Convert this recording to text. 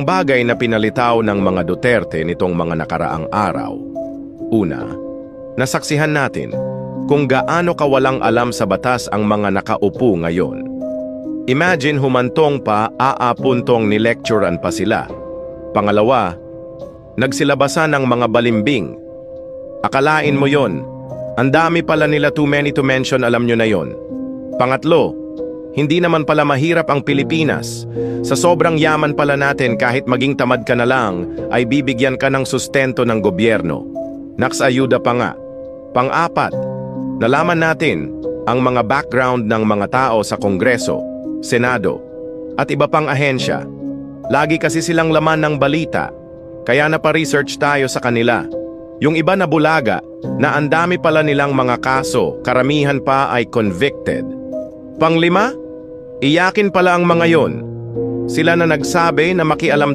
Bagay na pinalitaw ng mga Duterte nitong mga nakaraang araw. Una, nasaksihan natin kung gaano kawalang alam sa batas ang mga nakaupo ngayon. Imagine humantong pa, aapuntong nilecturean pa sila. Pangalawa, nagsilabasan ng mga balimbing. Akalain mo yon, ang dami pala nila, too many to mention, alam nyo na yon. Pangatlo, hindi naman pala mahirap ang Pilipinas. Sa sobrang yaman pala natin, kahit maging tamad ka na lang, ay bibigyan ka ng sustento ng gobyerno. Naksayuda pa nga. Pang-apat, nalaman natin ang mga background ng mga tao sa Kongreso, Senado, at iba pang ahensya. Lagi kasi silang laman ng balita, kaya napa-research tayo sa kanila. Yung iba na bulaga, na ang dami pala nilang mga kaso, karamihan pa ay convicted. Panglima, iyakin pala ang mga yon. Sila na nagsabi na makialam